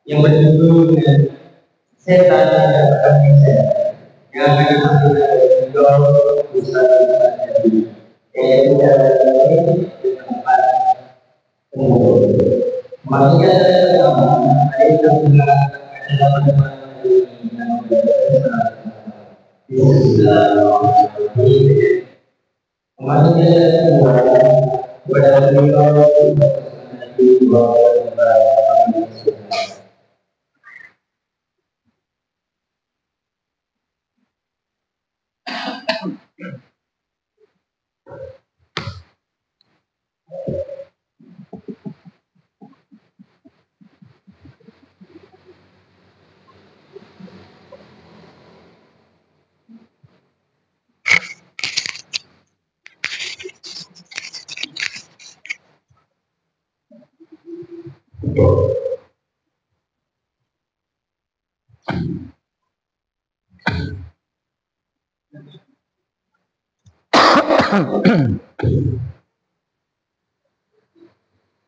yang berjudul setan yang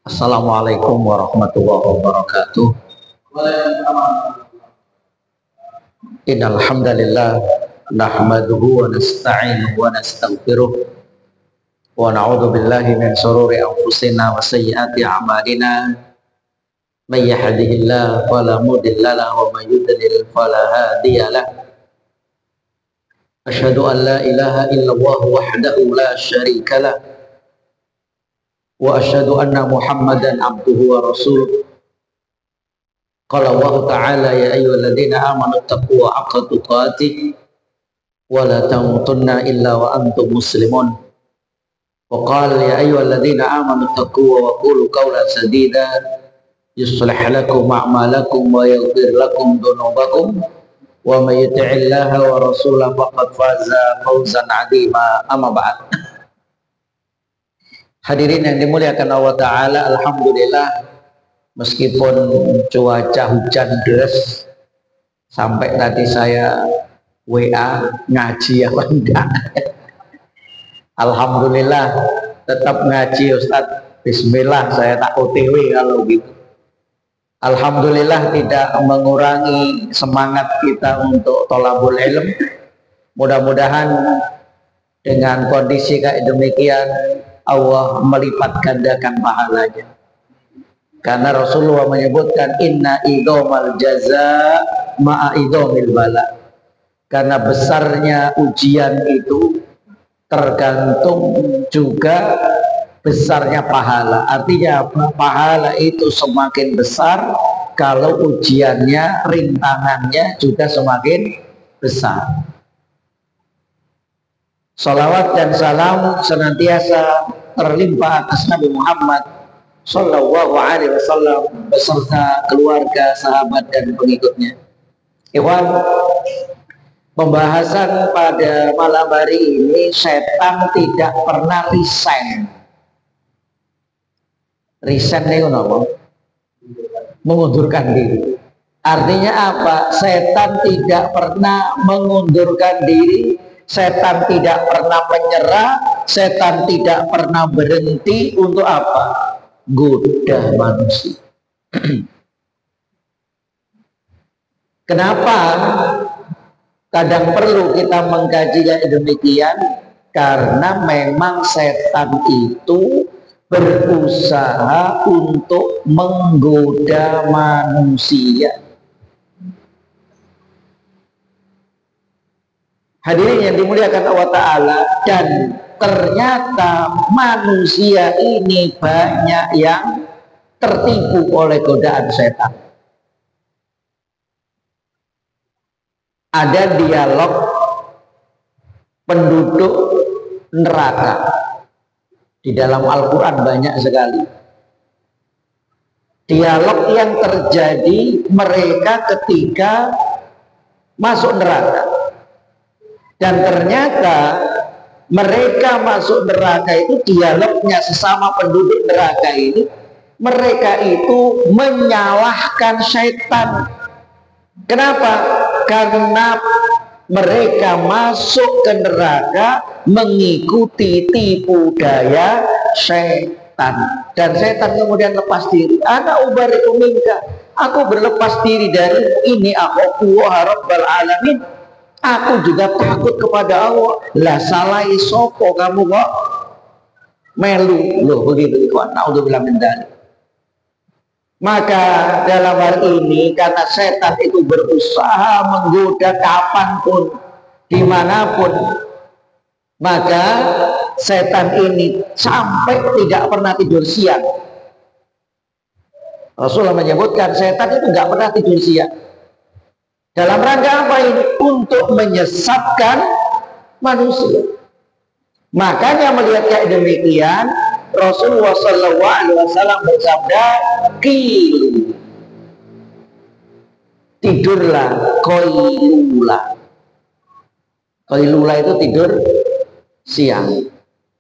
Assalamualaikum warahmatullahi wabarakatuh. Innal hamdalillah nahmaduhu wa nasta'inuhu wa nastaghfiruh wa na'udzu billahi min shururi anfusina wa sayyiati a'malina. May yahdihillahu fala mudilla lahu wa may yudlil fala hadiya lahu. Asyhadu an la ilaha illallah wahdahu la syarika lahu wa asyhadu anna Muhammadan abduhu wa rasuluh. Qala Allah ta'ala ya ayyuhalladzina amanu taqullaha haqqa tuqatih wa la tamutunna illa wa antum muslimun. Wa qala ya ayyuhalladzina amanu taqullaha wa qulu qawlan sadida yuslih lakum a'malakum wa yaghfir lakum dhunubakum wa may yuti'illaha wa rasulahu faqad faza fawzan 'azima. Amma ba'd. Hadirin yang dimuliakan Allah Ta'ala, alhamdulillah meskipun cuaca hujan deras sampai tadi saya WA ngaji apa enggak, alhamdulillah tetap ngaji Ustadz. Bismillah, saya tak OTW kalau gitu. Alhamdulillah tidak mengurangi semangat kita untuk thalabul ilm. Mudah-mudahan dengan kondisi kayak demikian Allah melipat gandakan pahalanya. Karena Rasulullah menyebutkan inna idhomal jaza ma'a idhomil bala. Karena besarnya ujian itu tergantung juga besarnya pahala. Artinya pahala itu semakin besar kalau ujiannya, rintangannya juga semakin besar. Salawat dan salam senantiasa terlimpah atas Nabi Muhammad Sallallahu Alaihi Wasallam beserta keluarga, sahabat dan pengikutnya. Ikhwan, pembahasan pada malam hari ini, setan tidak pernah resign. Resign itu apa? Mengundurkan diri. Artinya apa? Setan tidak pernah mengundurkan diri, setan tidak pernah menyerah, setan tidak pernah berhenti untuk apa? Goda manusia. Kenapa kadang perlu kita mengkaji yang demikian? Karena memang setan itu berusaha untuk menggoda manusia. Hadirin yang dimuliakan Allah Ta'ala, dan ternyata manusia ini banyak yang tertipu oleh godaan setan. Ada dialog penduduk neraka di dalam Al-Quran banyak sekali. Dialog yang terjadi mereka ketika masuk neraka. Dan ternyata mereka masuk neraka itu, dialognya sesama penduduk neraka ini, mereka itu menyalahkan syaitan. Kenapa? Karena mereka masuk ke neraka mengikuti tipu daya syaitan. Dan syaitan kemudian lepas diri. Ana ubariku minka, aku berlepas diri dari ini, aku rabbal alamin. Aku juga takut kepada Allah. Lah salai sopo kamu kok melu loh begitu ikhwan. Naudzubillah min dzalik. Maka dalam hal ini karena setan itu berusaha menggoda kapanpun, dimanapun, maka setan ini sampai tidak pernah tidur siang. Rasulullah menyebutkan setan itu nggak pernah tidur siang. Dalam rangka apa ini? Untuk menyesatkan manusia. Makanya melihat kayak demikian, Rasulullah SAW bersabda, "Qilu, tidurlah qailula." Qailula itu tidur siang.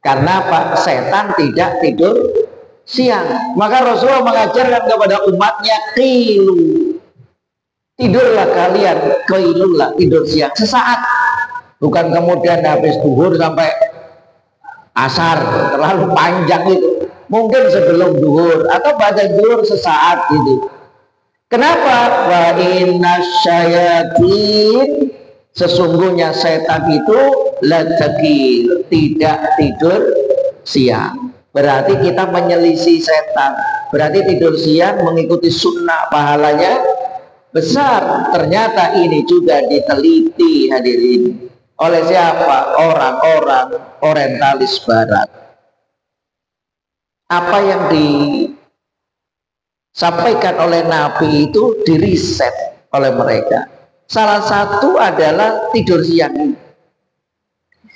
Karena apa? Setan tidak tidur siang. Maka Rasulullah mengajarkan kepada umatnya, "Qilu, tidurlah kalian qailula, tidur siang sesaat, bukan kemudian habis zuhur sampai asar, terlalu panjang itu. Mungkin sebelum zuhur atau pada zuhur sesaat gitu. Kenapa? Wa inna syayatin, sesungguhnya setan itu latakil, tidak tidur siang. Berarti kita menyelisih setan. Berarti tidur siang mengikuti sunnah, pahalanya besar. Ternyata ini juga diteliti hadirin oleh siapa? Orang-orang orientalis barat. Apa yang disampaikan oleh Nabi itu diriset oleh mereka. Salah satu adalah tidur siang.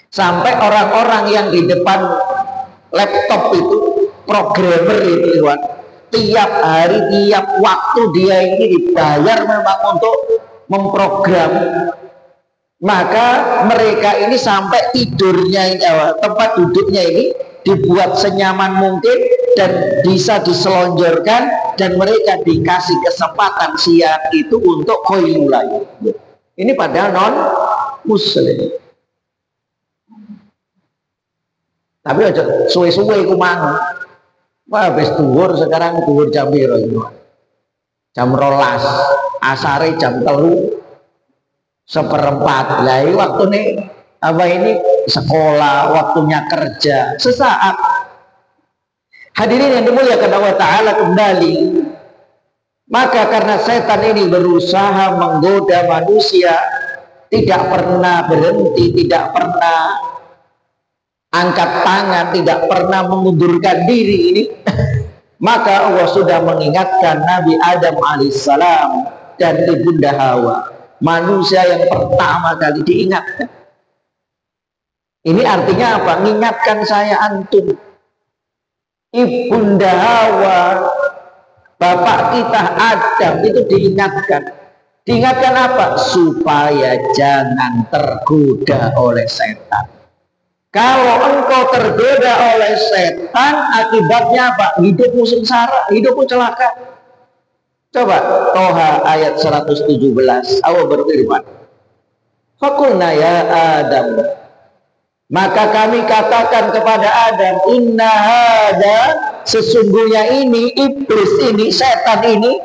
Sampai orang-orang yang di depan laptop itu, programmer itu, tiap hari, tiap waktu dia ini dibayar memang untuk memprogram. Maka mereka ini sampai tidurnya ini, tempat duduknya ini dibuat senyaman mungkin dan bisa diselonjorkan, dan mereka dikasih kesempatan siang itu untuk qailula. Ini padahal non muslim. Tapi aja suwe-suwe iku mang. Wah, habis duhur sekarang duhur jam piro iki? Jam 12, asare jam 3:04. Lah iki waktune apa ini? Sekolah, waktunya kerja, sesaat. Hadirin yang dimuliakan Allah Ta'ala kembali. Maka karena setan ini berusaha menggoda manusia, tidak pernah berhenti, tidak pernah angkat tangan, tidak pernah mengundurkan diri ini, maka Allah sudah mengingatkan Nabi Adam alaihissalam dan Ibunda Hawa, manusia yang pertama kali diingatkan. Ini artinya apa? Mengingatkan saya antum. Ibunda Hawa, bapak kita Adam itu diingatkan. Diingatkan apa? Supaya jangan tergoda oleh setan. Kalau engkau tergoda oleh setan, akibatnya apa? Hidupmu sengsara, hidupmu celaka. Coba Toha ayat 117, Allah berfirman, Fakulna ya Adam, maka kami katakan kepada Adam, inna hada, sesungguhnya ini iblis ini, setan ini,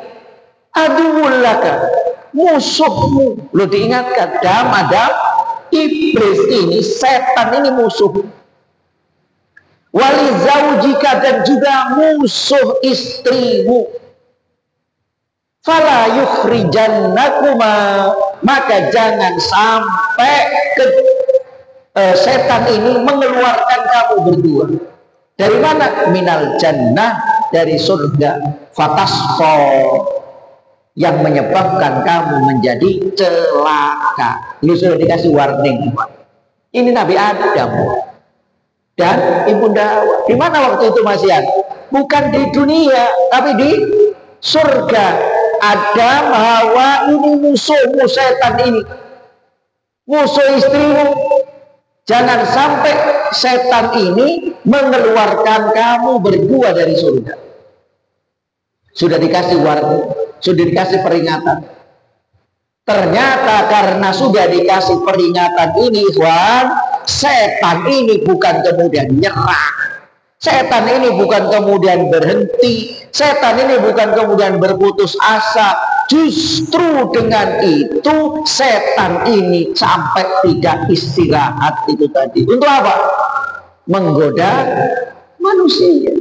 aduwwul laka, musuhmu. Lo diingatkan, Adam, iblis ini, setan ini musuh. Wali zaujika, dan juga musuh istrimu. Fala yukhrijannakuma, maka jangan sampai setan ini mengeluarkan kamu berdua. Dari mana? Minal jannah, dari surga. Fatasqa, yang menyebabkan kamu menjadi celaka. Ini sudah dikasih warning. Ini Nabi Adam dan Ibunda Hawa. Di mana waktu itu Mas Yan? Bukan di dunia, tapi di surga. Adam, Hawa ini musuhmu, setan ini, musuh istrimu. Jangan sampai setan ini mengeluarkan kamu berdua dari surga. Sudah dikasih warning, sudah dikasih peringatan. Ternyata karena sudah dikasih peringatan ini, setan ini bukan kemudian nyerah. Setan ini bukan kemudian berhenti. Setan ini bukan kemudian berputus asa. Justru dengan itu setan ini sampai tidak istirahat itu tadi. Untuk apa? Menggoda manusia.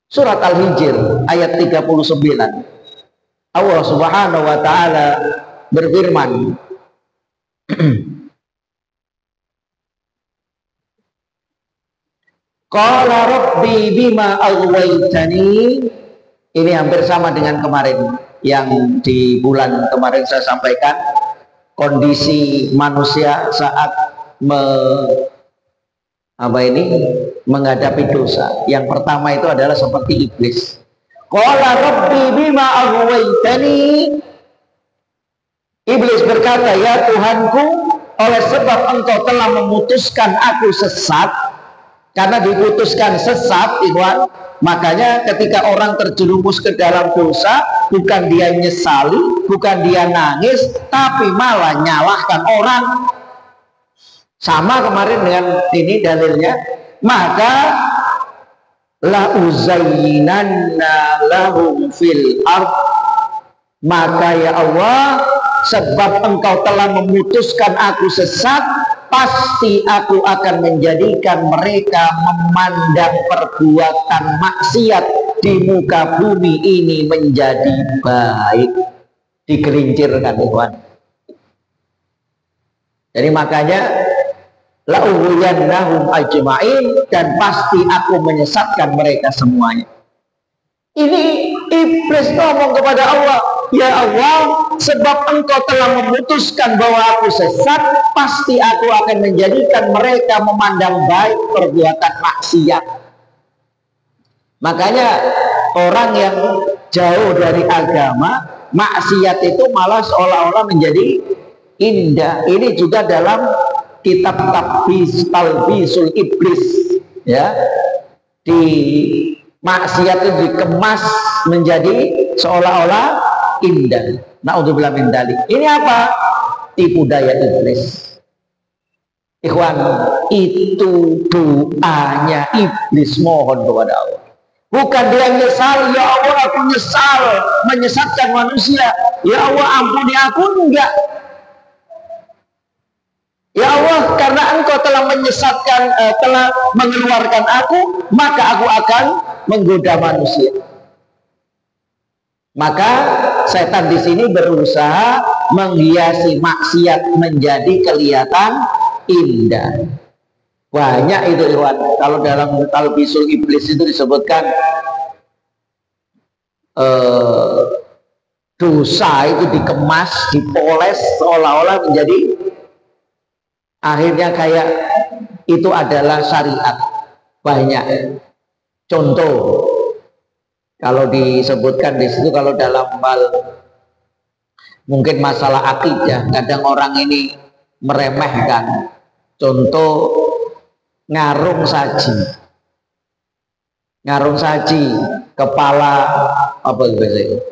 Surat Al-Hijr ayat 39. Allah Subhanahu wa taala berfirman, Qala rabbi bima aghwaytani. Ini hampir sama dengan kemarin, yang di bulan kemarin saya sampaikan kondisi manusia saat menghadapi dosa. Yang pertama itu adalah seperti iblis. Qala rabbi bima aghwaytani. Iblis berkata, ya Tuhanku, oleh sebab engkau telah memutuskan aku sesat. Karena diputuskan sesat, Ikhwan, makanya ketika orang terjerumus ke dalam dosa, bukan dia nyesali, bukan dia nangis, tapi malah nyalahkan orang. Sama kemarin dengan ini dalilnya, maka la uzayyinanna lahum fil ard, maka ya Allah, sebab engkau telah memutuskan aku sesat, pasti aku akan menjadikan mereka memandang perbuatan maksiat di muka bumi ini menjadi baik. Digelincirkan, Tuhan. Jadi makanya la'ughwiyannahum ajma'in, dan pasti aku menyesatkan mereka semuanya. Ini iblis ngomong kepada Allah, ya Allah, sebab engkau telah memutuskan bahwa aku sesat, pasti aku akan menjadikan mereka memandang baik perbuatan maksiat. Makanya orang yang jauh dari agama, maksiat itu malah seolah-olah menjadi indah. Ini juga dalam kitab Talbisul Iblis, ya, di maksiat itu dikemas menjadi seolah-olah indah. Na'udzubillah min dzalik. Ini apa? Tipu daya iblis. Ikhwan, itu doanya iblis mohon kepada Allah. Bukan dia nyesal, ya Allah aku nyesal menyesatkan manusia. Ya Allah ampuni aku, enggak. Ya Allah, karena engkau telah menyesatkan, telah mengeluarkan aku, maka aku akan menggoda manusia. Maka setan di sini berusaha menghiasi maksiat menjadi kelihatan indah. Banyak itu, Iwan. Kalau dalam Talbisul Iblis itu disebutkan dosa itu dikemas, dipoles seolah-olah menjadi, akhirnya kayak itu adalah syariat. Banyak contoh. Kalau disebutkan di situ, kalau dalam hal mungkin masalah akidah, kadang orang ini meremehkan. Contoh ngarung saji. Ngarung saji, kepala apa itu?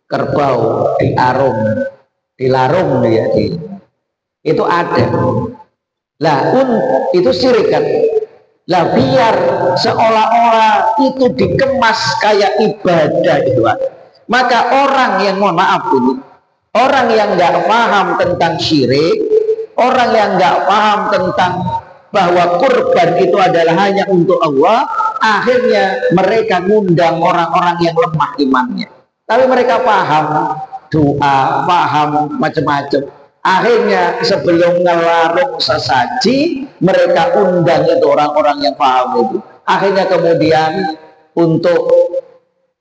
kerbau dilarung ya, itu ada. Lah itu syirik kan. Lah biar seolah-olah itu dikemas kayak ibadah itu, maka orang yang, mohon maaf ini, orang yang nggak paham tentang syirik, orang yang nggak paham tentang bahwa kurban itu adalah hanya untuk Allah, akhirnya mereka ngundang orang-orang yang lemah imannya. Tapi mereka paham doa, paham macam-macam. Akhirnya sebelum ngelarung sesaji, mereka undang itu orang-orang yang paham itu. Akhirnya kemudian untuk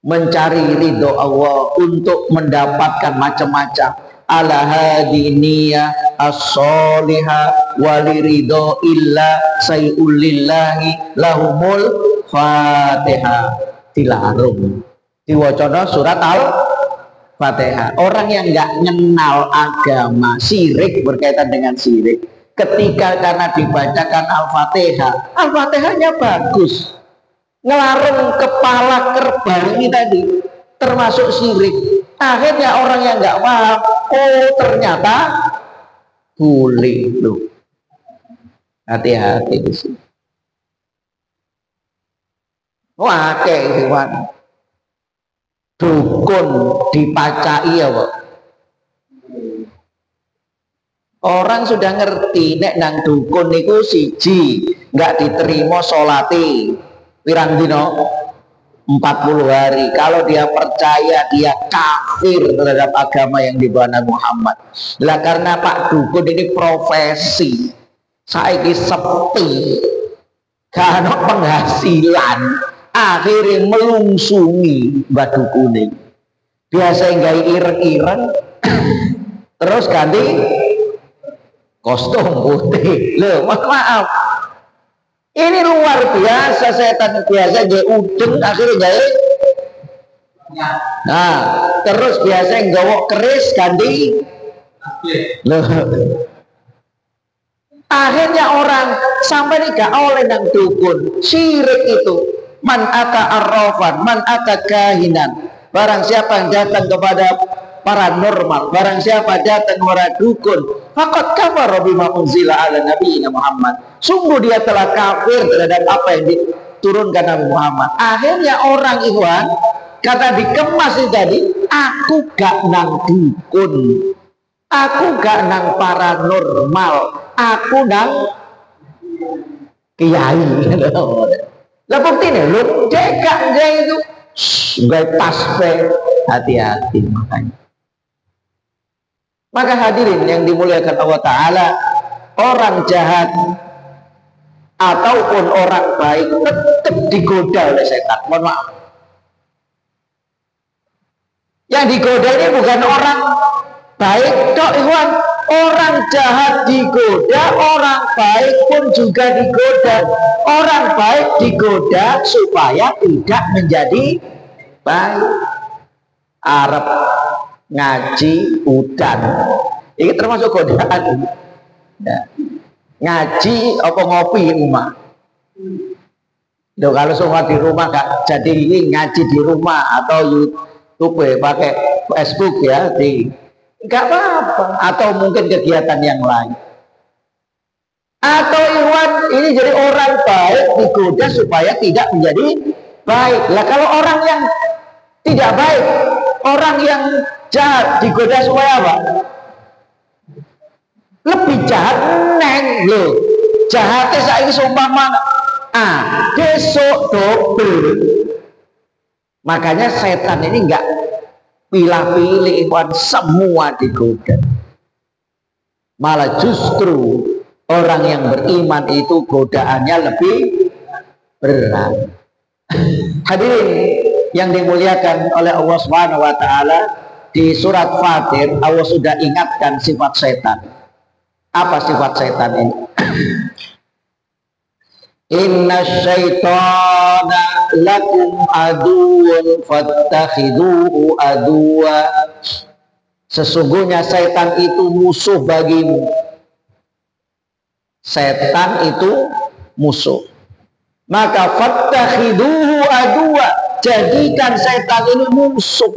mencari ridho Allah, untuk mendapatkan macam-macam. Ala hadiniyah as-solihah waliridho illa sayulillahi lahumul fatihah. Dilarung. Diwacana surat Al-Fatihah. Orang yang nggak kenal agama, syirik, berkaitan dengan syirik, ketika karena dibacakan Al-Fatihah, Al-Fatihahnya bagus, ngelarung kepala kerbau ini tadi termasuk syirik. Akhirnya orang yang nggak paham, oh ternyata boleh loh. Hati-hati di sini. Wah, kayak gimana? Dukun dipacai ya, Pak. Orang sudah ngerti nek nang dukun niku siji nggak diterima sholati pirang dino 40 hari. Kalau dia percaya, dia kafir terhadap agama yang dibawa Muhammad. Lah karena Pak dukun ini profesi, saiki sepi, karena penghasilan, akhirnya melungsungi Mbak dukune. Biasa nggak ireng-ireng, terus ganti kostum putih. Loh, maaf. Ini luar biasa, setan biasa dia udeng akhirnya jahit. Nah, terus biasa nggawa keris ganti. Loh. Akhirnya orang sampai nih gak oleh nang dukun. Syirik itu. Man ata arrafan, man ata kahinan. Barang siapa yang datang kepada paranormal, barang siapa datang kepada dukun, faqad kafara bima unzila ala nabiyina Muhammad. Sungguh dia telah kafir terhadap apa yang diturunkan Nabi Muhammad. Akhirnya orang ikhwan kata dikemas itu tadi, aku gak nang dukun, aku gak nang paranormal, aku nang kiai. Lah buktinya lu cekak dia itu nggak tasbih. Hati-hati makanya. Maka hadirin yang dimuliakan Allah Ta'ala, orang jahat ataupun orang baik tetap digoda oleh setan. Mohon maaf. Yang digoda ini bukan orang baik tok, ikhwan. Orang jahat digoda, orang baik pun juga digoda. Orang baik digoda supaya tidak menjadi baik. Arab ngaji udan, ini termasuk godaan. Ya. Ngaji apa ngopi rumah. Loh, kalau semua di rumah gak jadi ini ngaji di rumah atau YouTube pakai Facebook ya, nggak apa-apa. Atau mungkin kegiatan yang lain. Atau Iwan ini jadi orang baik digoda supaya tidak menjadi baik. Lah kalau orang yang tidak baik, orang yang jahat digoda supaya apa? Lebih jahat neng loh. Jahatnya saiki seumpama besok double. Makanya setan ini enggak pilih-pilih, Ikhwan, semua digoda. Malah justru orang yang beriman itu godaannya lebih berat. Hadirin yang dimuliakan oleh Allah Subhanahu wa Ta'ala, di surat Fatir Allah sudah ingatkan sifat setan. Apa sifat setan ini? Inna syaitana lakum aduun fattakhiduhu aduwa. Sesungguhnya setan itu musuh bagimu. Setan itu musuh. Maka fattakhiduhu aduwa, jadikan setan ini musuh.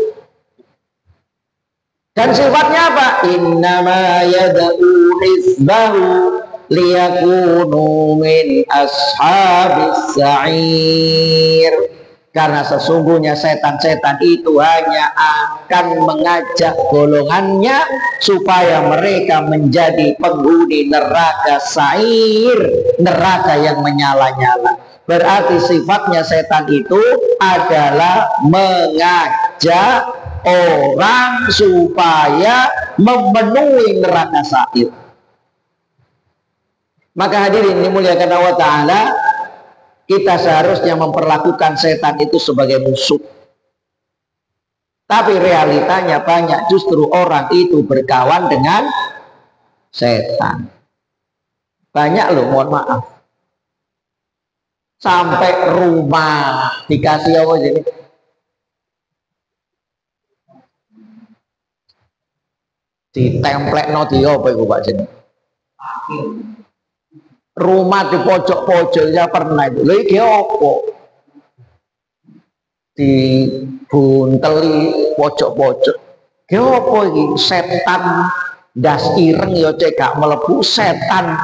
Dan sifatnya apa? Innama yad'u hizbahu liyakunu min ashabis sa'ir. Karena sesungguhnya setan-setan itu hanya akan mengajak golongannya supaya mereka menjadi penghuni neraka sa'ir, neraka yang menyala-nyala. Berarti sifatnya setan itu adalah mengajak orang supaya memenuhi neraka sa'ir. Maka hadirin dimuliakan Allah Ta'ala, kita seharusnya memperlakukan setan itu sebagai musuh. Tapi realitanya banyak justru orang itu berkawan dengan setan. Banyak loh, mohon maaf. Sampai rumah dikasih apa jadi? Ditemplek no dia apa itu Pak Jenny? Rumah di pojok-pojok ya pernah itu. Lha iki apa? Di bunteli pojok-pojok. Ki apa iki? Setan das ireng ya cek gak mlebu, setan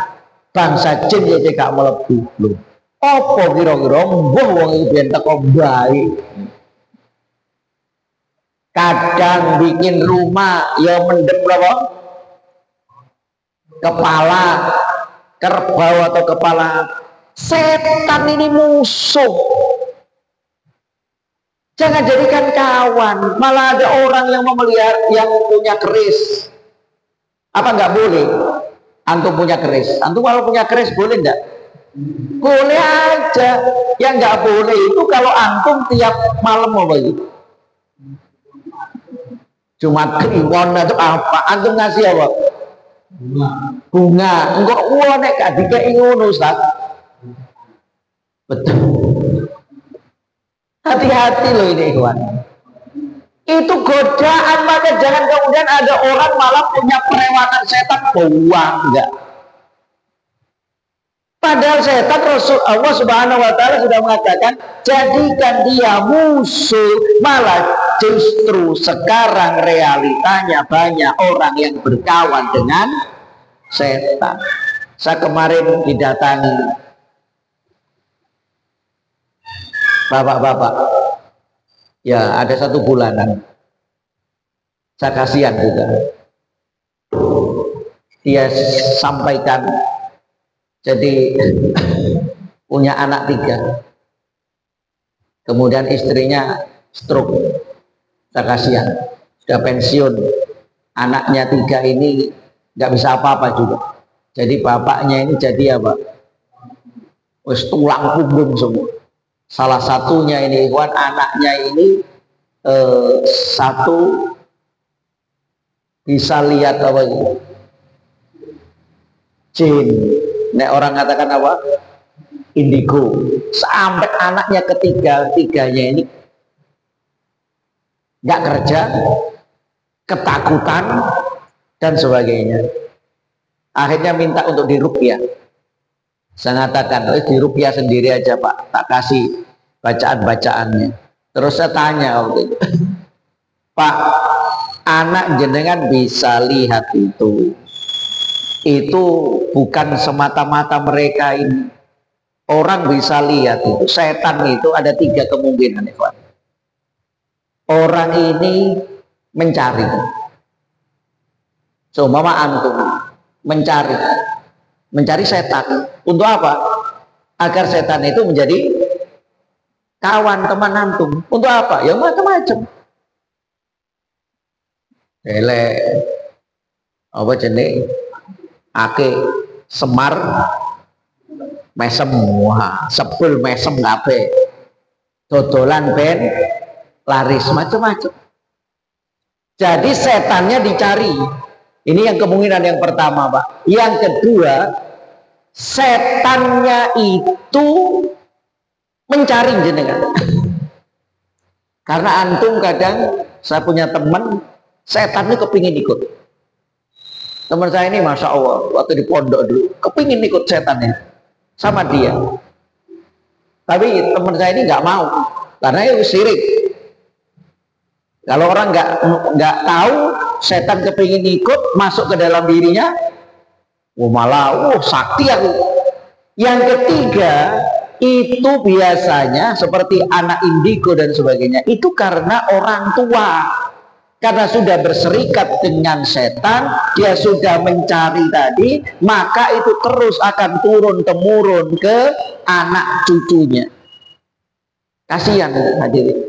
bangsa jin ya cek gak mlebu. Lho. Apa kira-kira mbuh wong iki ben teko bae. Kadang bikin rumah ya mendem berapa? Kepala kerbau atau kepala setan. Ini musuh, jangan jadikan kawan. Malah ada orang yang memelihara, yang punya keris. Apa nggak boleh antum punya keris? Antum kalau punya keris boleh enggak? Boleh aja. Yang nggak boleh itu kalau antum tiap malam mau bagi Jumat Kliwon atau apa, antum ngasih apa? Bunga. Enggak, wah nek gak dikei ngono Ustaz. Betul. Hati-hati loh ini ikhwan. Itu godaan, maka jangan kemudian ada orang malah punya perewangan setan buang enggak. Padahal setan Rasul Allah Subhanahu wa taala sudah mengatakan jadikan dia musuh. Malah justru sekarang realitanya banyak orang yang berkawan dengan setan. Saya kemarin didatangi bapak-bapak, ya ada 1 bulanan. Saya kasihan juga. Dia sampaikan, jadi punya anak 3, kemudian istrinya stroke. Saya kasihan, sudah pensiun, anaknya 3 ini nggak bisa apa-apa juga. Jadi bapaknya ini jadi apa? Wis tulang punggung semua. Salah satunya ini ikhwan, anaknya ini satu bisa lihat apa itu? Jin. Nek orang katakan apa? Indigo. Sampai anaknya ketiganya ini nggak kerja, ketakutan dan sebagainya. Akhirnya minta untuk diruqyah. Saya katakan, diruqyah sendiri aja Pak, tak kasih bacaan-bacaannya. Terus saya tanya waktu itu, Pak, anak jenengan bisa lihat itu bukan semata-mata mereka ini. Orang bisa lihat itu, setan itu ada 3 kemungkinan. Orang ini mencari. So, mama antum mencari setan. Untuk apa? Agar setan itu menjadi kawan, teman antum. Untuk apa? Ya macam-macam. Apa jenis? Ake Semar mesem, wah, sepul mesem kabeh. Dodolan ben laris, macam-macam. Jadi setannya dicari. Ini yang kemungkinan yang pertama, Pak. Yang kedua, setannya itu mencari jenengan. Karena antum kadang, saya punya teman, setannya kepingin ikut. Teman saya ini Masya Allah, waktu di pondok dulu, kepingin ikut setannya sama dia. Tapi teman saya ini nggak mau, karena itu syirik. Kalau orang nggak tahu, setan kepingin ikut masuk ke dalam dirinya, malah sakti aku. Yang ketiga, itu biasanya seperti anak indigo dan sebagainya, itu karena orang tua. Karena sudah berserikat dengan setan, dia sudah mencari tadi, maka itu terus akan turun-temurun ke anak cucunya. Kasihan hadirin.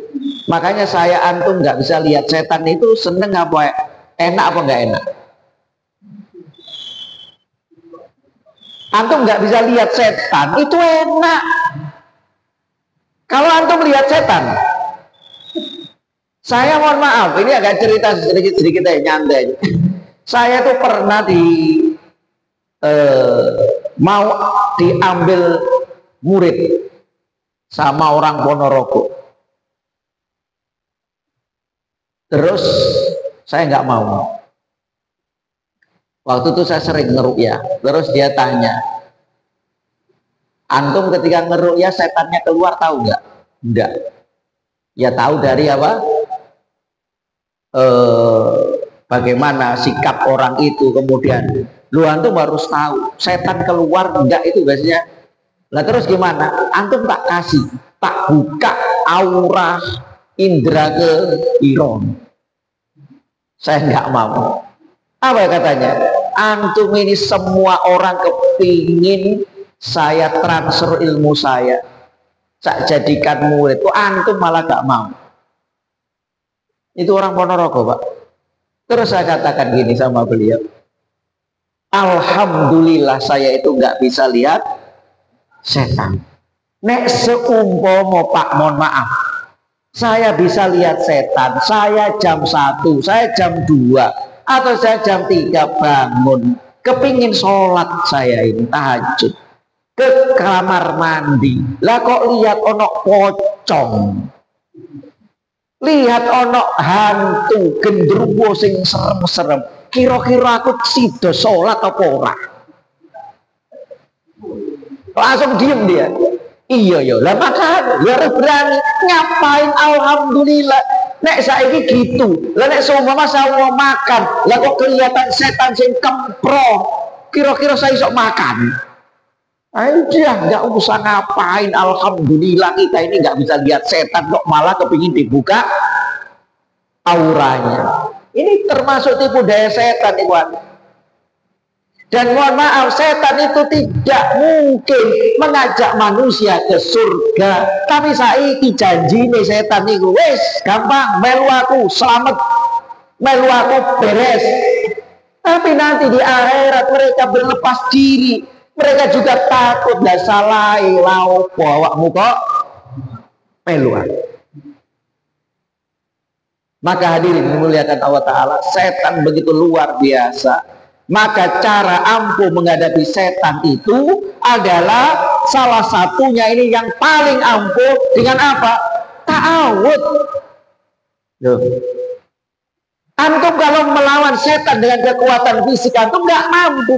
Makanya saya antum nggak bisa lihat setan itu seneng apa enak apa nggak enak. Antum nggak bisa lihat setan itu enak. Kalau antum lihat setan, saya mohon maaf, ini agak cerita sedikit aja, nyantai. Saya tuh pernah mau diambil murid sama orang Ponorogo. Terus saya nggak mau. Waktu itu saya sering ngeruqyah. Terus dia tanya, antum ketika ngeruqyah setannya keluar tahu nggak? Enggak. Ya tahu dari apa? Bagaimana sikap orang itu, kemudian lu antum harus tahu setan keluar enggak itu biasanya. Lah terus gimana? Antum tak kasih, tak buka aura indera ke iron. Saya enggak mau. Apa katanya? Antum ini semua orang kepingin saya transfer ilmu saya jadikan murid. Kok antum malah enggak mau? Itu orang Ponorogo, Pak. Terus saya katakan gini sama beliau, alhamdulillah saya itu nggak bisa lihat setan. Nek seumpama Pak, mohon maaf, saya bisa lihat setan, saya jam 1, saya jam 2, atau saya jam 3 bangun, kepingin sholat saya ini tahajud, ke kamar mandi, lah kok lihat onok pocong, lihat ono hantu gendruwo sing serem-serem, kira-kira aku sido sholat apa ora? Langsung diem dia. Iya lah maka harus berani ngapain alhamdulillah. Nek saiki gitu, lah nek seumpama saya mau makan, lah kok kelihatan setan sing kempro, kira-kira saya iso makan? Aja nggak usah ngapain, alhamdulillah kita ini nggak bisa lihat setan kok malah kepingin dibuka auranya. Ini termasuk tipu daya setan, ikhwan. Dan mohon maaf, setan itu tidak mungkin mengajak manusia ke surga. Tapi saiki janji nih setan itu, wes gampang, melu aku selamat, melu aku beres. Tapi nanti di akhirat mereka berlepas diri. Mereka juga takut dan salah laupo awakmu kok meluan. Maka hadirin dimuliakan Allah Ta'ala, setan begitu luar biasa. Maka cara ampuh menghadapi setan itu adalah salah satunya ini yang paling ampuh dengan apa? Ta'awud. Antum kalau melawan setan dengan kekuatan fisik antum nggak mampu.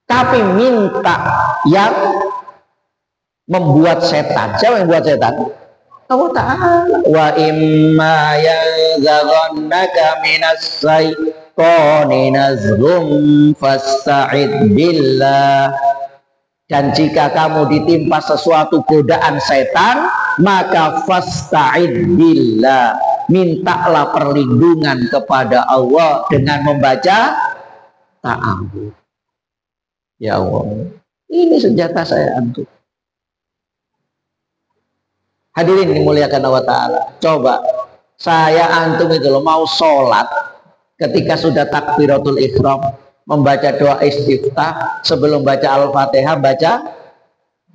Tapi minta yang membuat setan. Siapa yang membuat setan? Allah Ta'ala. Wa imma yanzaghannaka minas syaitani nazghum fasta'id billah. Dan jika kamu ditimpa sesuatu godaan setan, maka fasta'id billah. Mintalah perlindungan kepada Allah dengan membaca ta'awudz. Ya Allah, ini senjata saya antum. Hadirin dimuliakan Allah Ta'ala. Coba saya antum itu loh mau sholat, ketika sudah takbiratul ihram, membaca doa istiftah, sebelum baca al-fatihah baca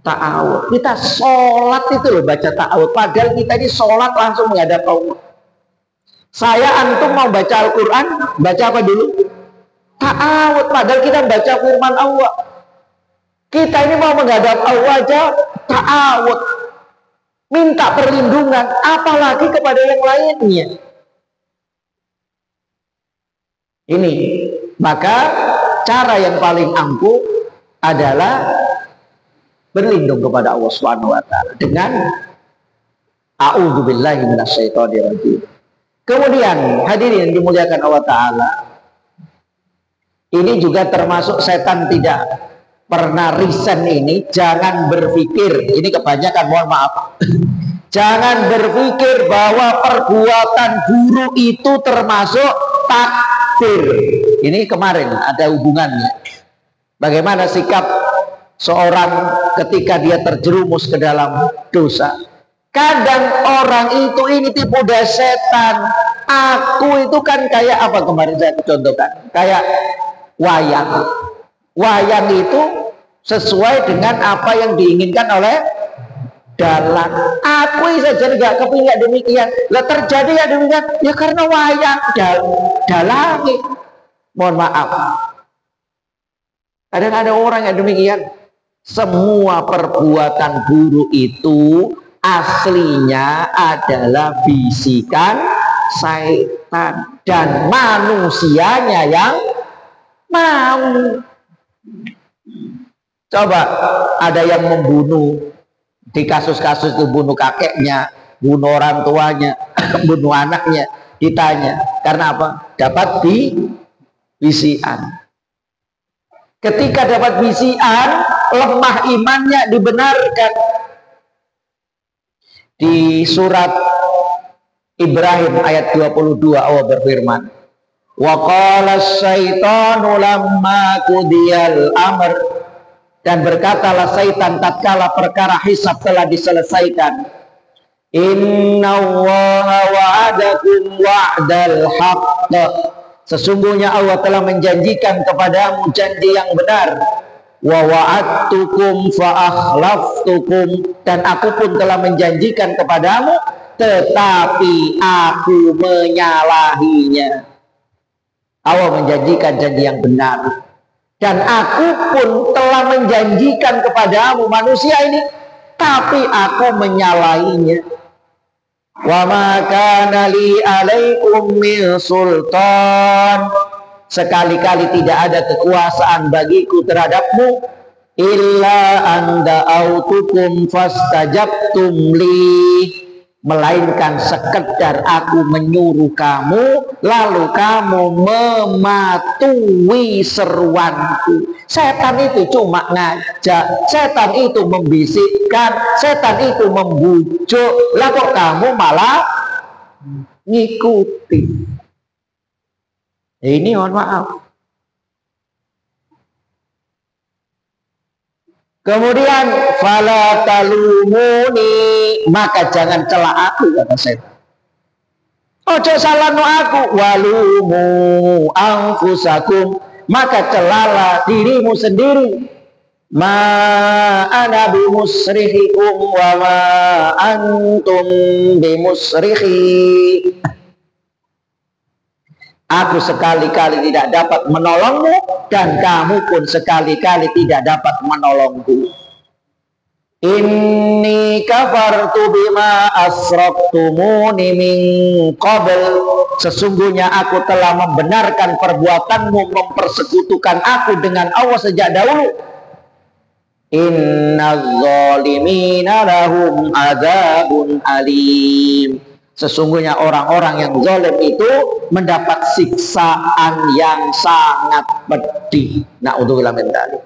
ta'awudz. Kita sholat itu loh baca ta'awudz, padahal kita ini sholat langsung menghadap Allah. Saya antum mau baca Al-Quran, baca apa dulu? Ta'awudz, padahal kita baca firman Allah. Kita ini mau menghadap Allah aja ta'awudz, minta perlindungan, apalagi kepada yang lainnya. Ini maka cara yang paling ampuh adalah berlindung kepada Allah Subhanahu wa Ta'ala dengan A'udzubillahi minasyaitonirrajim. Kemudian hadirin yang dimuliakan Allah Ta'ala, ini juga termasuk setan tidak pernah resign ini. Jangan berpikir, ini kebanyakan, mohon maaf, jangan berpikir bahwa perbuatan buruk itu termasuk takdir. Ini kemarin ada hubungannya. Bagaimana sikap seorang ketika dia terjerumus ke dalam dosa. Kadang orang itu ini tipu daya setan. Aku itu kan kayak apa, kemarin saya contohkan, kayak wayang. Wayang itu sesuai dengan apa yang diinginkan oleh dalang. Aku saja nggak kepingin demikian. Lah terjadi ya demikian, ya karena wayang dalangi. Mohon maaf. Kadang ada orang yang demikian. Semua perbuatan buruk itu aslinya adalah bisikan setan dan manusianya yang mau. Coba ada yang membunuh, di kasus-kasus itu bunuh kakeknya, bunuh orang tuanya, bunuh anaknya, ditanya karena apa? Dapat bisian. Ketika dapat bisian, lemah imannya dibenarkan. Di surat Ibrahim ayat 22 Allah berfirman, wa qala syaitanu lamma qudiyal amr, dan berkatalah syaitan tatkala perkara hisab telah diselesaikan, innallaha wa'adakum wa'dal haqq, sesungguhnya Allah telah menjanjikan kepadamu janji yang benar, wa wa'adtukum fa akhlaftukum, dan aku pun telah menjanjikan kepadamu tetapi aku menyalahinya. Allah menjanjikan janji yang benar, dan aku pun telah menjanjikan kepadamu manusia ini, tapi aku menyalahinya. Wa ma kana li alaikum min sultan, sekali-kali tidak ada kekuasaan bagiku terhadapmu, illa anda autukum fastajabtum li, melainkan sekedar aku menyuruh kamu lalu kamu mematuhi seruanku. Setan itu cuma ngajak, setan itu membisikkan, setan itu membujuk, lah kok kamu malah ngikuti. Ini mohon maaf. Kemudian fala talumuni, maka jangan cela aku, kata setan. Ojo salahno aku, walumu anfusakum, maka celalah dirimu sendiri. Ma ana bimusrihikum wa ma antum bimusrihi. Aku sekali-kali tidak dapat menolongmu, dan kamu pun sekali-kali tidak dapat menolongku. Inni kafartu bima asraktumuni min qabl, sesungguhnya aku telah membenarkan perbuatanmu mempersekutukan aku dengan Allah sejak dahulu. Innaz zalimina lahum adzabun alim, sesungguhnya orang-orang yang zalim itu mendapat siksaan yang sangat pedih. Na'udzubillah min dzalik.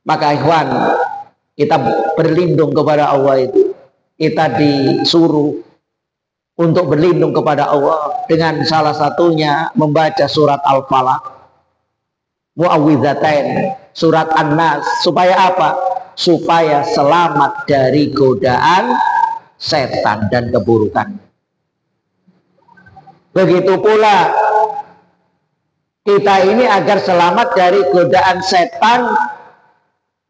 Maka ikhwan, kita berlindung kepada Allah itu, kita disuruh untuk berlindung kepada Allah dengan salah satunya membaca surat Al-Falaq, Mu'awwidzatain, surat An-Nas. Supaya apa? Supaya selamat dari godaan setan dan keburukan. Begitu pula kita ini agar selamat dari godaan setan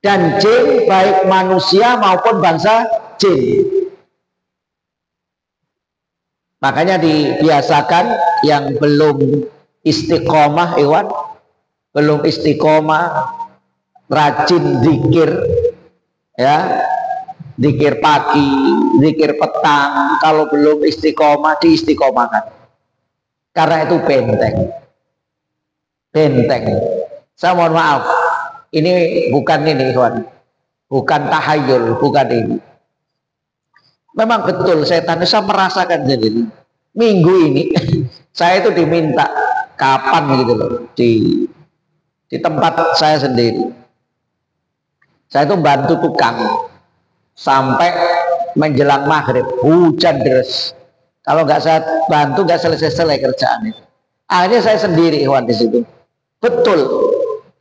dan jin, baik manusia maupun bangsa jin. Makanya dibiasakan yang belum istiqomah, Iwan, belum istiqomah, rajin zikir, ya, zikir pagi, zikir petang. Kalau belum istiqomah, diistiqomahkan. Karena itu benteng. Saya mohon maaf, ini bukan ini, kawan, bukan tahayul, bukan ini. Memang betul setan saya merasakan sendiri. Minggu ini saya itu diminta kapan gitu loh di tempat saya sendiri. Saya itu bantu tukang sampai menjelang maghrib, hujan deras. Kalau nggak saya bantu nggak selesai kerjaan itu. Akhirnya saya sendiri Iwan di situ. Betul.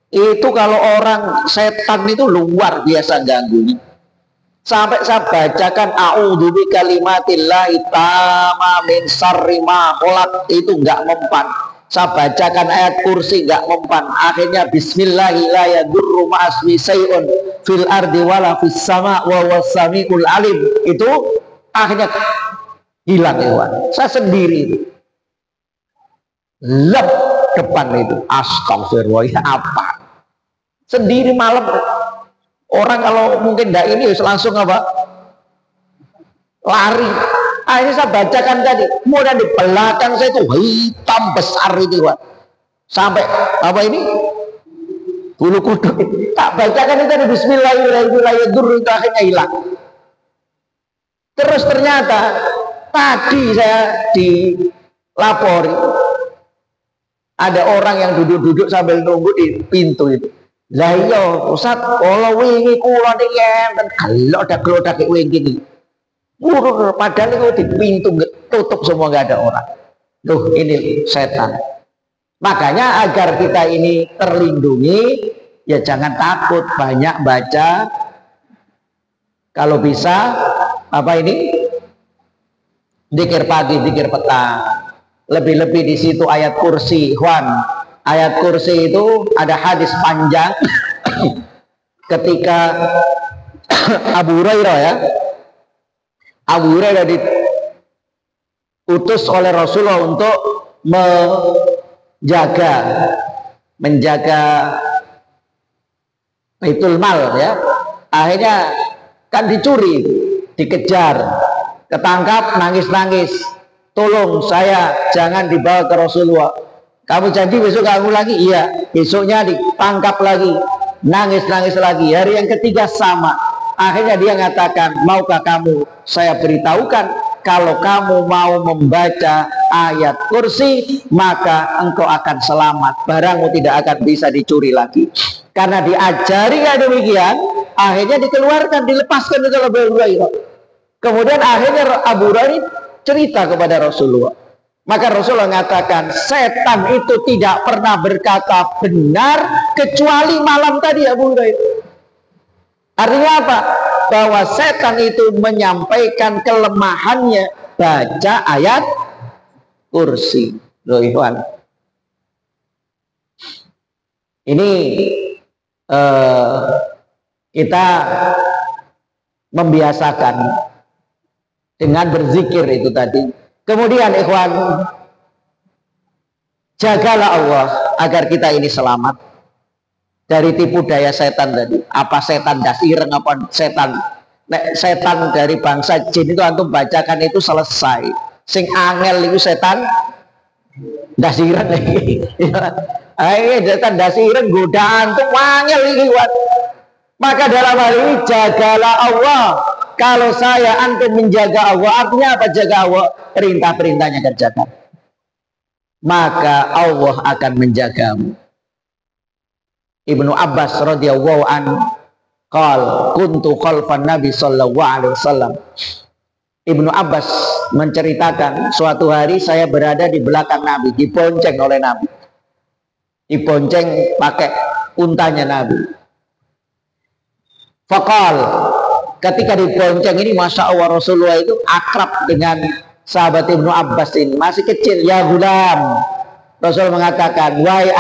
Itu kalau orang setan itu luar biasa ganggunya. Sampai saya bacakan a'udzu bikalimatillahi tamma min syarri ma khalaq itu enggak mempan. Saya bacakan ayat kursi enggak mempan. Akhirnya bismillahi la yadurru ma'asmi syai'un fil ardi wala fis sama wa wasamiul alim. Itu akhirnya hilang Iwan. Saya sendiri. Lep depan itu. Astagfirullah, ya apa? Sendiri malam. Orang kalau mungkin tidak ini langsung apa? Lari. Akhirnya saya bacakan tadi. Kemudian di belakang saya itu hitam besar itu Pak. Sampai apa ini? Bulu kuduk. Tak bacakan itu tadi bismillahirrahmanirrahim itu akhirnya hilang. Terus ternyata tadi saya dilapori ada orang yang duduk-duduk sambil nunggu di pintu itu. Lah iya, Ustaz, kalau wingi kula niki enten gelodak wingi iki. Padahal itu di pintu tutup semua nggak ada orang. Tuh ini setan. Makanya agar kita ini terlindungi, ya jangan takut, banyak baca. Kalau bisa apa ini? Zikir pagi, zikir petang. Lebih-lebih di situ ayat kursi, Ikhwan. Ayat kursi itu ada hadis panjang ketika Abu Hurairah ya. Abu Hurairah diutus oleh Rasulullah untuk menjaga Baitul Mal ya. Akhirnya kan dicuri, dikejar, ketangkap, nangis-nangis. Tolong saya jangan dibawa ke Rasulullah. Kamu janji besok kamu lagi? Iya. Besoknya ditangkap lagi. Nangis-nangis lagi. Hari yang ketiga sama. Akhirnya dia mengatakan, maukah kamu saya beritahukan, kalau kamu mau membaca ayat kursi, maka engkau akan selamat. Barangmu tidak akan bisa dicuri lagi. Karena diajari kayak demikian, akhirnya dikeluarkan, dilepaskan itu Abu Hurairah. Kemudian akhirnya Abu Hurairah cerita kepada Rasulullah. Maka Rasulullah mengatakan setan itu tidak pernah berkata benar kecuali malam tadi Abu Hurairah. Artinya apa? Bahwa setan itu menyampaikan kelemahannya baca ayat kursi. Loh Ikhwan. Ini kita membiasakan dengan berzikir itu tadi. Kemudian Ikhwan, jagalah Allah agar kita ini selamat dari tipu daya setan tadi. Apa setan dasireng, apa setan setan dari bangsa jin itu antum bacakan itu selesai. Sing angel itu setan dasireng. Setan dasireng goda antum angel iki. Maka dalam hal ini jagalah Allah. Kalau saya antum menjaga Allah, artinya apa jaga Allah? Perintah-perintahnya kerjakan. Maka Allah akan menjagamu. Ibnu Abbas radhiyallahu anhu qala kuntu khalfan Nabi sallallahu alaihi wasallam. Ibnu Abbas menceritakan suatu hari saya berada di belakang Nabi, dibonceng oleh Nabi. Dibonceng pakai untanya Nabi. Faqal, ketika dibonceng ini Masya Allah Rasulullah itu akrab dengan sahabat Ibnu Abbas ini, masih kecil. Ya gulam, Rasul mengatakan, wahai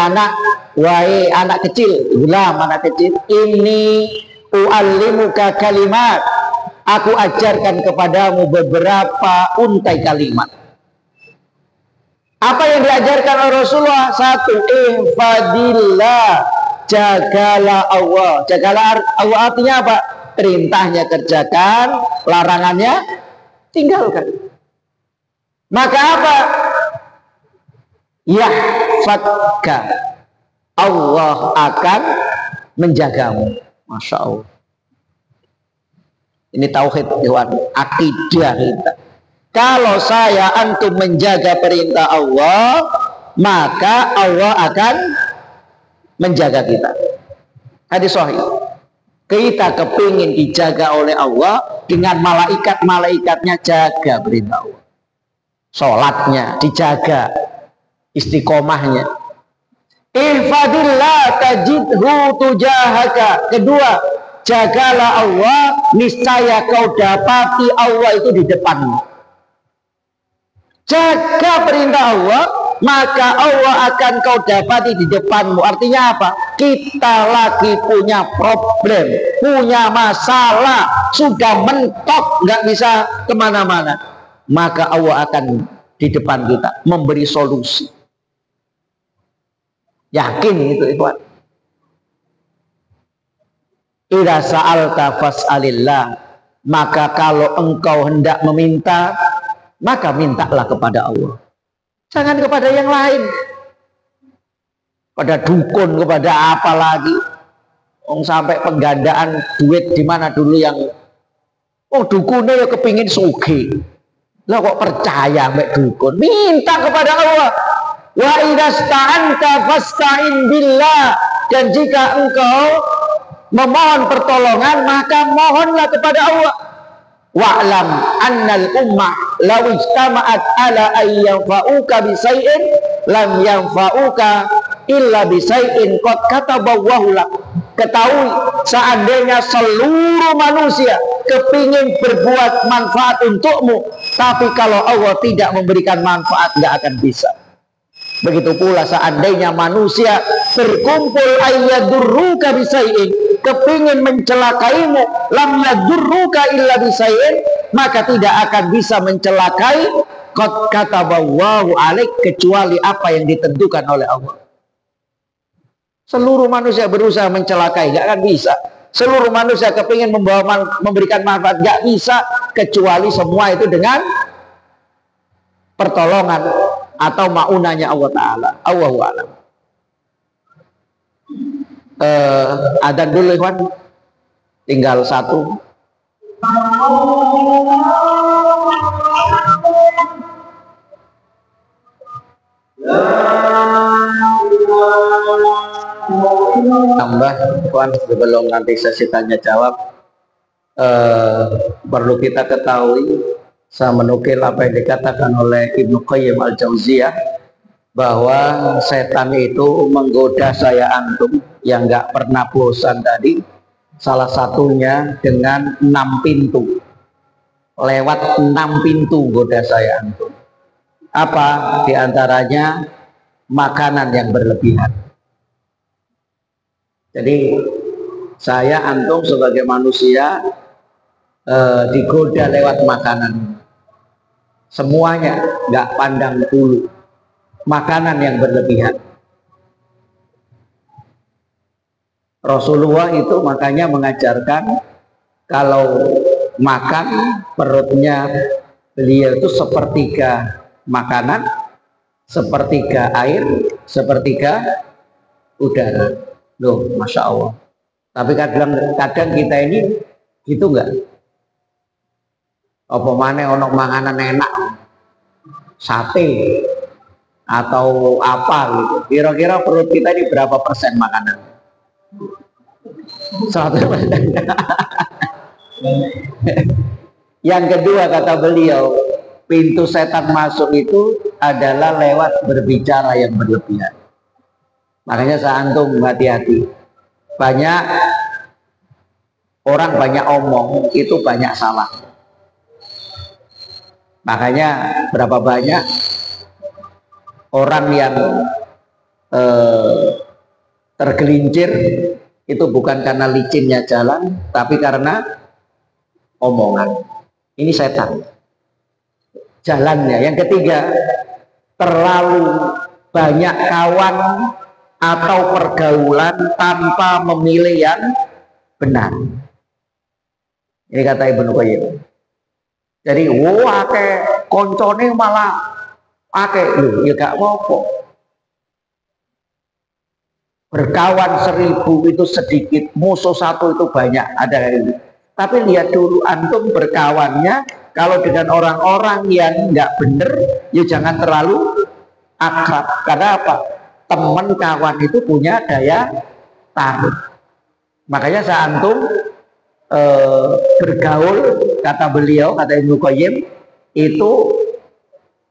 anak kecil, gulam, anak kecil, ini u'allimuka kalimat, aku ajarkan kepadamu beberapa untai kalimat. Apa yang diajarkan oleh Rasulullah? Satu, ihfadillah, jagalah Allah. Jagalah Allah artinya apa? Perintahnya kerjakan, larangannya tinggalkan. Maka apa? Yahfadka, Allah akan menjagamu. Masya Allah. Ini tauhid, ikhwan, akidah kita. Kalau saya antum menjaga perintah Allah, maka Allah akan menjaga kita. Hadis sahih. Kita kepingin dijaga oleh Allah dengan malaikat-malaikatnya jaga perintah Allah. Sholatnya dijaga, istiqomahnya. Ihfadillah tajidhu tujahaka. Kedua, jagalah Allah, niscaya kau dapati Allah itu di depanmu. Jaga perintah Allah, maka Allah akan kau dapati di depanmu. Artinya apa? Kita lagi punya problem, punya masalah, sudah mentok, nggak bisa kemana-mana, maka Allah akan di depan kita memberi solusi. Yakin itu, ikhwan. Idza sa'alta fas'alillah, maka kalau engkau hendak meminta, maka mintalah kepada Allah. Jangan kepada yang lain, pada dukun, kepada apa lagi. Sampai penggandaan duit di mana dulu yang dukunnya ya kepingin sugih. Lah kok percaya mbak dukun? Minta kepada Allah. Wa idza sta'anta fasta'in billah. Dan jika engkau memohon pertolongan, maka mohonlah kepada Allah. Wa'lam annal ummah law ijtama'at ala ay yanfa'uka bisay'in lam yanfa'uka illa bisay'in qad katabahu lak. Ketahui, seandainya seluruh manusia kepingin berbuat manfaat untukmu, tapi kalau Allah tidak memberikan manfaat, nggak akan bisa. Begitu pula seandainya manusia berkumpul ayyadurruka bisay'in, kepingin mencelakaimu, lam yadurruka illa bisay'in, maka tidak akan bisa mencelakai qad katabahu alaik, kecuali apa yang ditentukan oleh Allah. Seluruh manusia berusaha mencelakai, nggak akan bisa. Seluruh manusia kepingin memberikan manfaat, nggak bisa, kecuali semua itu dengan pertolongan atau maunanya Allah Ta'ala. Allahu a'lam. Adzan dulu, ikhwan. Tinggal satu. Tambah, ikhwan, sebelum nanti sesi tanya jawab, perlu kita ketahui, saya menukil apa yang dikatakan oleh Ibnu Qayyim Al-Jauziyah, bahwa setan itu menggoda saya antum yang nggak pernah bosan tadi, salah satunya dengan 6 pintu. Lewat 6 pintu goda saya antum. Apa diantaranya? Makanan yang berlebihan. Jadi saya antum sebagai manusia digoda lewat makanan. Semuanya nggak pandang bulu. Makanan yang berlebihan. Rasulullah itu makanya mengajarkan kalau makan perutnya beliau itu sepertiga makanan, sepertiga air, sepertiga udara. Loh, Masya Allah. Tapi kadang kita ini gitu nggak? Apa mana ono makanan enak, sate atau apa gitu. Kira-kira perut kita ini berapa persen makanan? 100%. Yang kedua kata beliau, pintu setan masuk itu adalah lewat berbicara yang berlebihan. Makanya saya antum hati-hati. Banyak orang banyak omong itu banyak salah. Makanya berapa banyak orang yang tergelincir itu bukan karena licinnya jalan, tapi karena omongan. Ini setan jalannya. Yang ketiga, terlalu banyak kawan atau pergaulan tanpa memilih yang benar. Ini kata Ibnu Qayyim. Jadi ake koncone malah ake ya gak apa-apa. Berkawan 1000 itu sedikit, musuh 1 itu banyak. Ada ini. Tapi lihat dulu antum berkawannya, kalau dengan orang-orang yang nggak bener, ya jangan terlalu akrab. Karena apa? Teman kawan itu punya daya tarik. Makanya saya antum bergaul, kata beliau, kata Ibnu Qayyim, itu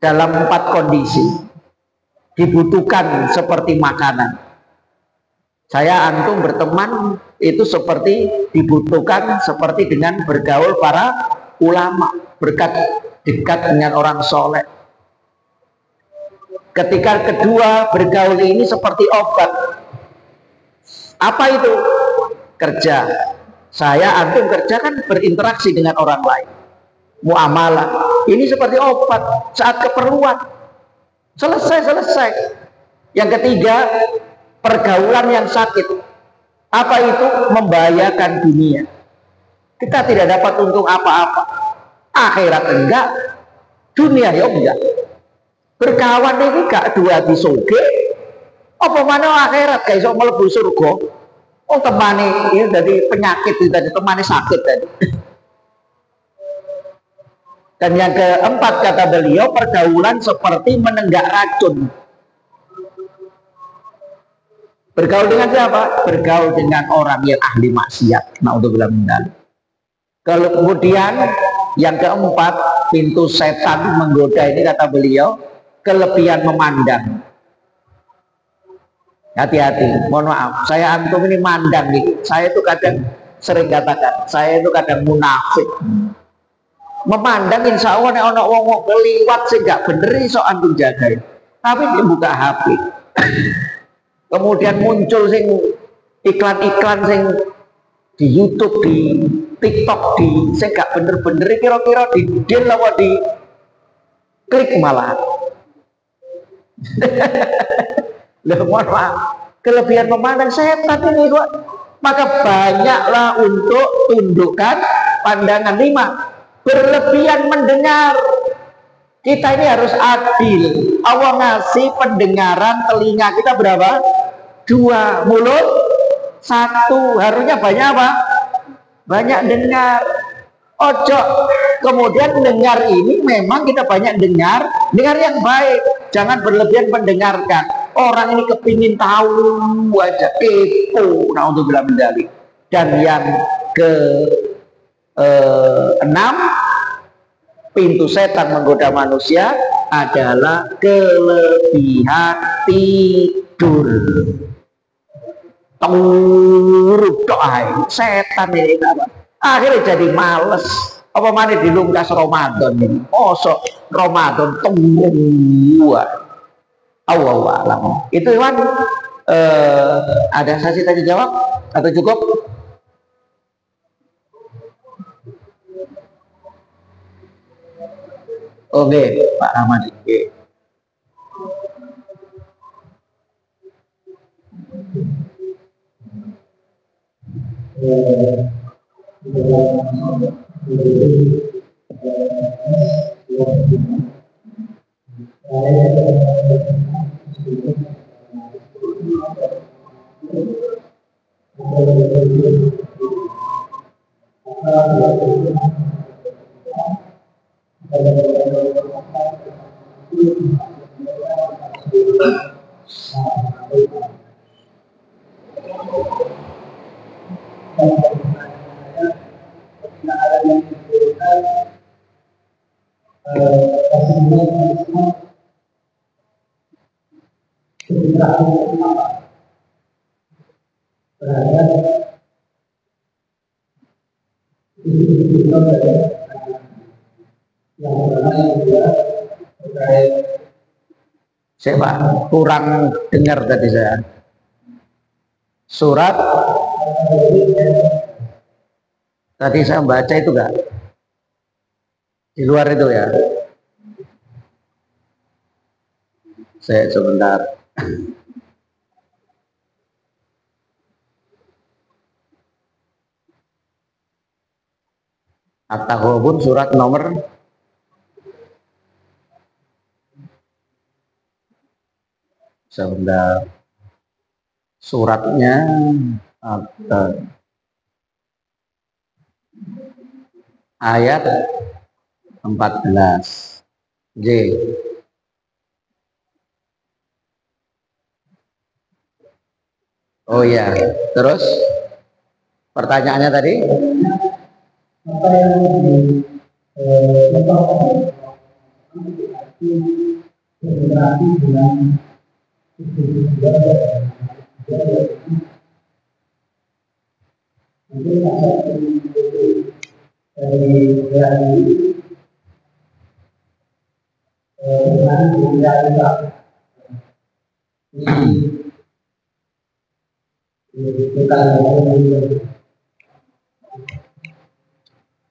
dalam 4 kondisi dibutuhkan seperti makanan. Saya antum berteman itu seperti dibutuhkan seperti dengan bergaul para ulama, berkat dekat dengan orang soleh. Ketika kedua, bergaul ini seperti obat. Apa itu? Kerja. Saya antum kerja kan berinteraksi dengan orang lain, muamalah. Ini seperti obat saat keperluan. Selesai. Yang ketiga, pergaulan yang sakit. Apa itu? Membahayakan dunia. Kita tidak dapat untung apa-apa. Akhirat enggak, dunia ya enggak. Berkawan ini gak dua disoge, apa mana akhirat gak iso mlebu surga. Oh temane ini dari penyakit itu tadi, temane sakit tadi. Dan yang keempat kata beliau, pergaulan seperti menenggak racun. Bergaul dengan siapa? Bergaul dengan orang yang ahli maksiat. Naudzubillah min dzalik. Kemudian yang keempat, pintu setan menggoda ini kata beliau, kelebihan memandang. Hati-hati, mohon maaf, saya antum ini mandang nih. Saya itu kadang sering katakan, saya itu kadang munafik. Memandang insya Allah nek ono wong keliwat sih gak bener iso antum jagain. Tapi dia buka HP. Kemudian muncul sing iklan-iklan sing di YouTube, di TikTok, di saya gak bener-bener kira-kira di deal apa di klik malah. Loh, mohon maaf, kelebihan memandang setan ini kok. Maka banyaklah untuk tundukkan pandangan. 5, berlebihan mendengar. Kita ini harus adil. Allah ngasih pendengaran telinga kita berapa? 2, mulut 1. Harusnya banyak apa? Banyak dengar. Ojo kemudian dengar ini memang kita banyak dengar yang baik. Jangan berlebihan mendengarkan. Orang ini kepingin tahu aja, kepo. Naudzubillah min dzalik. Dan yang ke 6, pintu setan menggoda manusia adalah kelebihan tidur. Turut doa setan ini apa? Akhirnya jadi males. Apa mana dilungkas Ramadan ini? Mosok Ramadan tunggu. Allahu a'lam. Itu Iwan. Ada sesi tanya jawab atau cukup? Oke, Pak Rahmadi. Oke. Saya Pak, kurang dengar tadi saya. Surat tadi saya baca itu enggak? Di luar itu ya. Saya sebentar. At-Taghabun surat nomor sebentar. Suratnya ayat 14. J. Oh ya, terus pertanyaannya tadi? Apa yang berarti dengan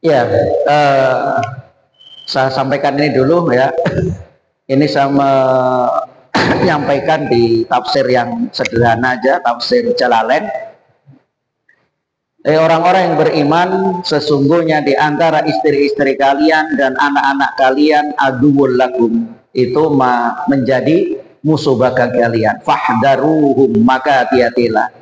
Ya, saya sampaikan ini dulu ya. Ini saya menyampaikan di tafsir yang sederhana aja, tafsir Jalalain. Orang-orang yang beriman, sesungguhnya di antara istri-istri kalian dan anak-anak kalian aduwwul lakum, itu menjadi musuh bagi kalian. Fahdaruhum, maka hati-hatilah.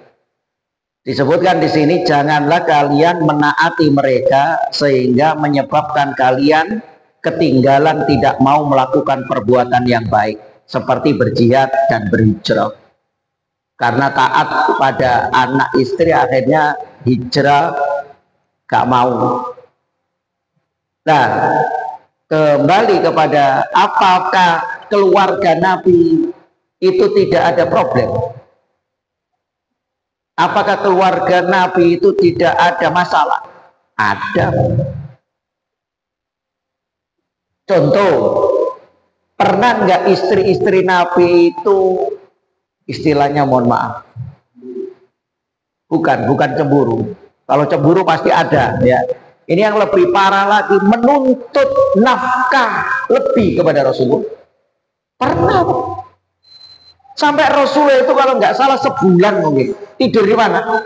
Disebutkan di sini, janganlah kalian menaati mereka sehingga menyebabkan kalian ketinggalan tidak mau melakukan perbuatan yang baik seperti berjihad dan berhijrah. Karena taat pada anak istri akhirnya hijrah gak mau. Nah, kembali kepada apakah keluarga Nabi itu tidak ada problem? Apakah keluarga Nabi itu tidak ada masalah? Ada. Contoh, pernah nggak istri-istri Nabi itu istilahnya, mohon maaf, bukan cemburu. Kalau cemburu pasti ada, ya. Ini yang lebih parah lagi, menuntut nafkah lebih kepada Rasulullah. Pernah, sampai Rasulullah itu kalau nggak salah sebulan mungkin tidur di mana?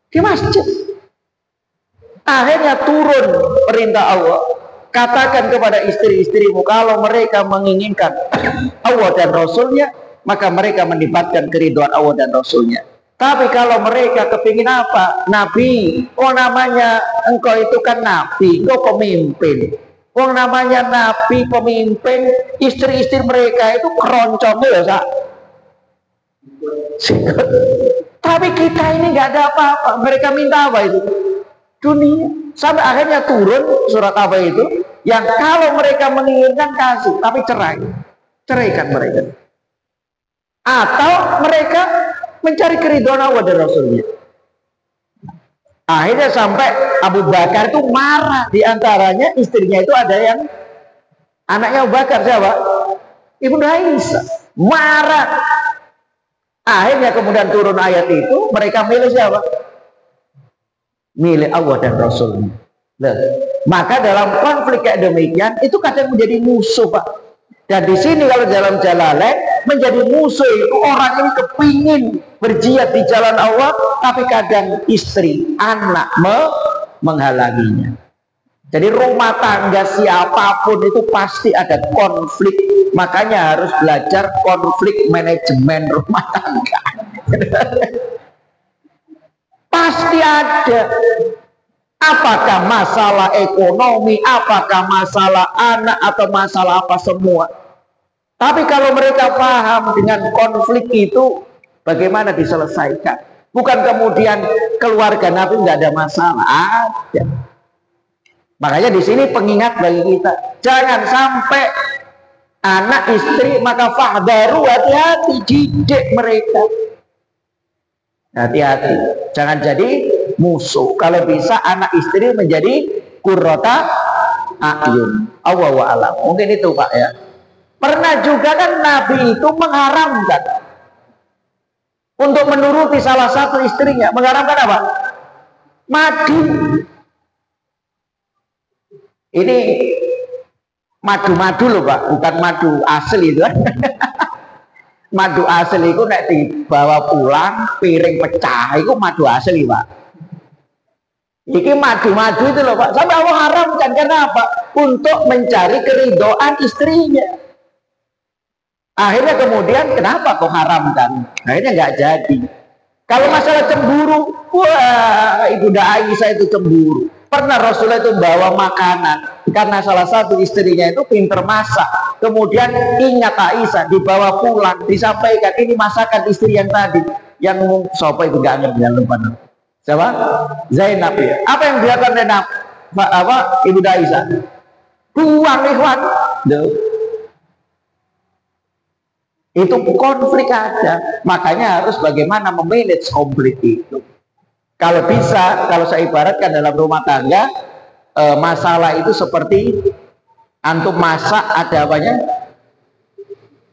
Di masjid. Akhirnya turun perintah Allah, katakan kepada istri-istrimu kalau mereka menginginkan Allah dan Rasulnya, maka mereka mendapatkan keridhaan Allah dan Rasulnya. Tapi kalau mereka kepingin apa? Nabi, oh namanya engkau itu kan Nabi, engkau pemimpin. Oh namanya Nabi pemimpin, istri-istri mereka itu keroncongnya ya, Sa. Tapi kita ini nggak ada apa-apa. Mereka minta apa itu? Dunia. Sampai akhirnya turun surat apa itu? Yang kalau mereka menginginkan kasih, tapi ceraikan mereka. Atau mereka mencari keridhaan Allah dan Rasulnya. Akhirnya sampai Abu Bakar itu marah. Di antaranya istrinya itu ada yang anaknya Abu Bakar, siapa? Ibnu Aisyah. Marah. Akhirnya kemudian turun ayat itu, mereka milih siapa? Milih Allah dan Rasulnya. Nah, maka dalam konflik kayak demikian itu kadang menjadi musuh, Pak. Dan di sini kalau dalam Jalalain menjadi musuh itu orang ini kepingin berjihad di jalan Allah, tapi kadang istri, anak menghalanginya. Jadi rumah tangga siapapun itu pasti ada konflik. Makanya harus belajar konflik manajemen rumah tangga. Pasti ada. Apakah masalah ekonomi, apakah masalah anak, atau masalah apa semua. Tapi kalau mereka paham dengan konflik itu, bagaimana diselesaikan. Bukan kemudian keluarga Nabi nggak ada masalah. Ada. Makanya di sini pengingat bagi kita. Jangan sampai anak istri, maka fahdaru, hati-hati, didik mereka. Hati-hati, jangan jadi musuh. Kalau bisa anak istri menjadi qurrata a'yun. Allahu a'lam. Mungkin itu, Pak, ya. Pernah juga kan Nabi itu mengharamkan untuk menuruti salah satu istrinya. Mengharamkan apa? Madu. Ini madu-madu loh, Pak, bukan madu asli itu. Madu asli itu nek dibawa pulang piring pecah itu madu asli, Pak. Iki madu-madu itu loh, Pak. Sampai Allah haramkan. Karena apa? Untuk mencari keridhaan istrinya. Akhirnya kemudian kenapa kok haramkan? Akhirnya nggak jadi. Kalau masalah cemburu, wah, Ibunda Aisyah itu cemburu. Pernah Rasulullah itu bawa makanan karena salah satu istrinya itu pinter masak. Kemudian ingat Aisyah, dibawa pulang, disampaikan ini masakan istri yang tadi. Yang siapa itu gak ngerti, jangan lupa. Siapa? Zainab ya. Apa yang dilakukan Zainab? Ibu Aisyah? Buang ikhwan. Itu konflik ada. Makanya harus bagaimana memanage konflik itu. Kalau bisa, kalau saya ibaratkan dalam rumah tangga, masalah itu seperti antum masak ada apanya?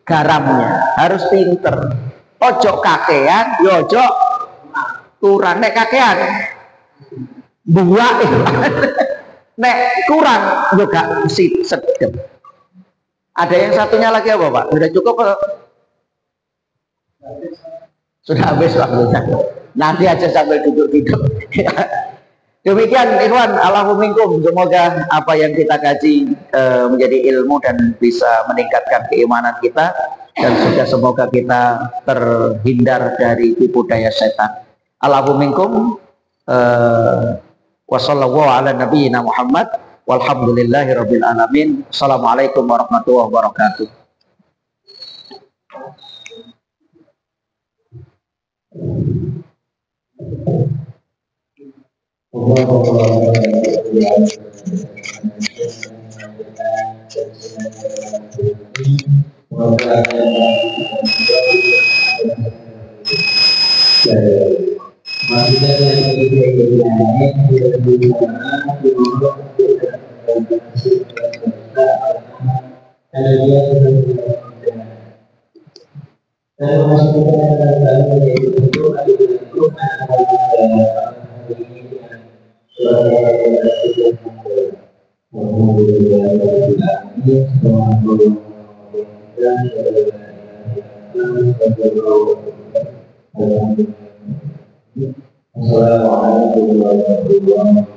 Garamnya. Harus pinter. Ojo kakean, ojo kurang. Nek kakean, buah. Nek kurang juga sedep. Ada yang satunya lagi apa Pak? Sudah cukup? Sudah habis waktunya. Nanti aja sambil duduk-duduk. Demikian ikhwan, Allahu minkum. Semoga apa yang kita kaji menjadi ilmu dan bisa meningkatkan keimanan kita, dan juga semoga kita terhindar dari tipu daya setan. Allahu minkum. Wassallallahu ala nabiyyina Muhammad walhamdulillahi rabbil alamin. Assalamualaikum warahmatullahi wabarakatuh. Assalamualaikum warahmatullahi wabarakatuh.